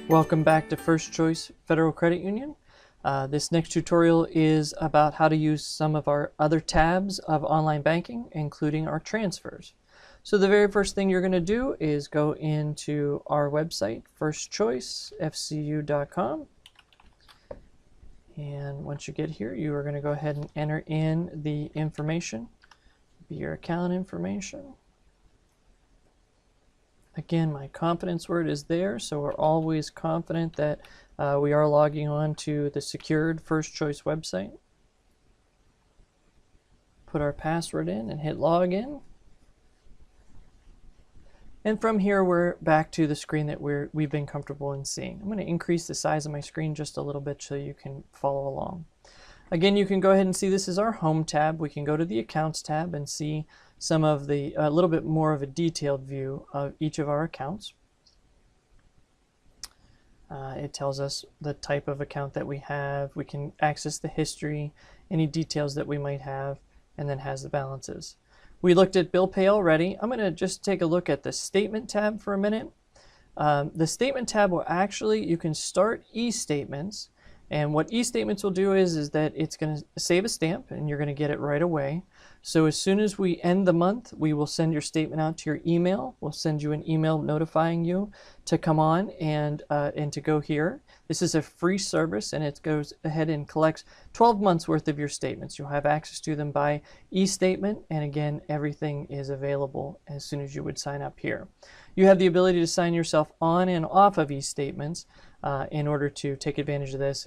Welcome back to First Choice Federal Credit Union. This next tutorial is about how to use some of our other tabs of online banking, including our transfers. So the very first thing you're going to do is go into our website, firstchoicefcu.com. And once you get here, you are going to go ahead and enter in the information, your account information. Again, my confidence word is there, so we're always confident that we are logging on to the secured First Choice website. Put our password in and hit login. And from here, we're back to the screen that we've been comfortable in seeing. I'm going to increase the size of my screen just a little bit so you can follow along. Again, you can go ahead and see this is our Home tab. We can go to the Accounts tab and see some of the, a little bit more of a detailed view of each of our accounts. It tells us the type of account that we have. We can access the history, any details that we might have, and then has the balances. We looked at Bill Pay already. I'm going to just take a look at the Statement tab for a minute. The Statement tab will actually, you can start e-statements. And what e-statements will do is that it's going to save a stamp and you're going to get it right away. So as soon as we end the month, we will send your statement out to your email. We'll send you an email notifying you to come on and to go here. This is a free service and it goes ahead and collects 12 months worth of your statements. You'll have access to them by e-statement, and again, everything is available as soon as you would sign up here. You have the ability to sign yourself on and off of e-statements in order to take advantage of this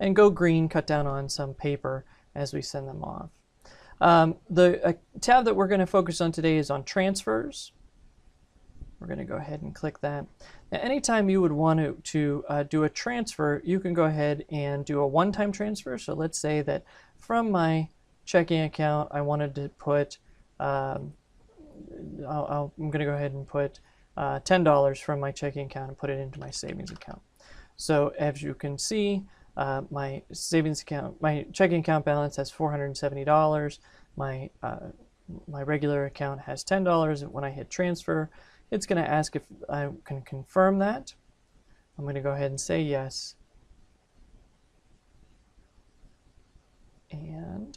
and go green, cut down on some paper as we send them off. The tab that we're going to focus on today is on transfers. We're going to go ahead and click that. Now, anytime you would want to do a transfer, you can go ahead and do a one-time transfer. So let's say that from my checking account, I wanted to put, I'm going to go ahead and put $10 from my checking account and put it into my savings account. So as you can see, my savings account, my checking account balance has $470. My regular account has $10. And when I hit transfer, it's going to ask if I can confirm that. I'm going to go ahead and say yes. And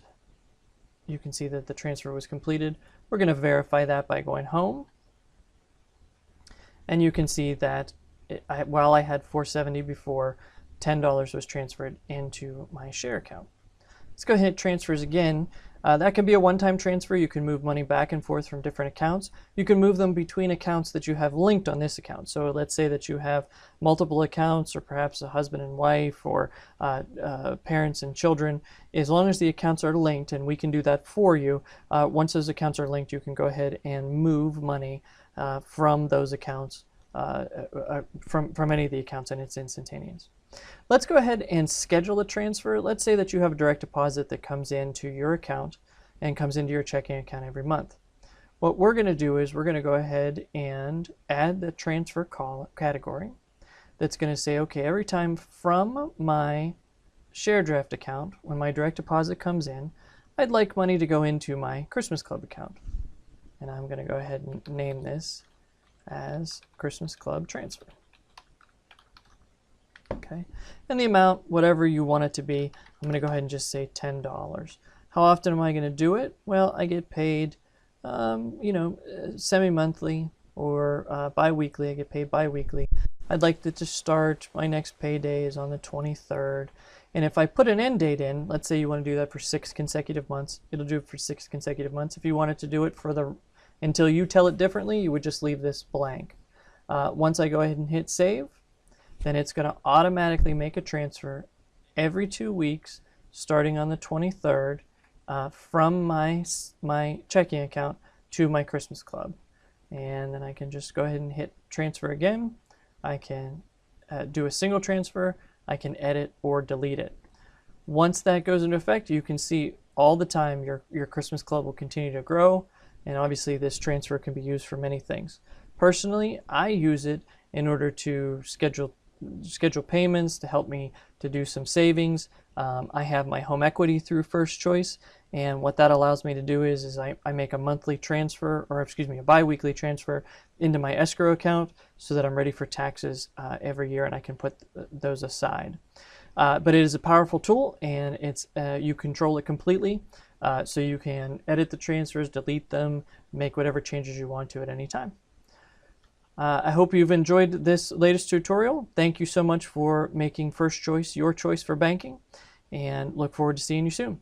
you can see that the transfer was completed. We're going to verify that by going home. And you can see that while I had $470 before, $10 was transferred into my share account. Let's go ahead and hit transfers again. That can be a one-time transfer. You can move money back and forth from different accounts. You can move them between accounts that you have linked on this account. So let's say that you have multiple accounts, or perhaps a husband and wife, or parents and children. As long as the accounts are linked, and we can do that for you, once those accounts are linked, you can go ahead and move money from those accounts, from any of the accounts, and it's instantaneous. Let's go ahead and schedule a transfer. Let's say that you have a direct deposit that comes into your account and comes into your checking account every month. What we're going to do is we're going to go ahead and add the transfer call category that's going to say, okay, every time from my ShareDraft account, when my direct deposit comes in, I'd like money to go into my Christmas Club account. And I'm going to go ahead and name this as Christmas Club Transfer. Okay, and the amount, whatever you want it to be, I'm going to go ahead and just say $10. How often am I going to do it? Well, I get paid, semi-monthly or bi-weekly. I get paid bi-weekly. I'd like to just start, my next payday is on the 23rd. And if I put an end date in, let's say you want to do that for 6 consecutive months, it'll do it for 6 consecutive months. If you wanted to do it for until you tell it differently, you would just leave this blank. Once I go ahead and hit save, then it's going to automatically make a transfer every 2 weeks starting on the 23rd from my checking account to my Christmas Club. And then I can just go ahead and hit transfer again. I can do a single transfer. I can edit or delete it. Once that goes into effect, you can see all the time your Christmas Club will continue to grow, and obviously this transfer can be used for many things. Personally, I use it in order to schedule schedule payments, to help me to do some savings. I have my home equity through First Choice, and what that allows me to do is I make a monthly transfer, or excuse me, a bi-weekly transfer into my escrow account so that I'm ready for taxes every year, and I can put those aside. But it is a powerful tool, and it's you control it completely, so you can edit the transfers, delete them, make whatever changes you want to at any time. I hope you've enjoyed this latest tutorial. Thank you so much for making First Choice your choice for banking, and look forward to seeing you soon.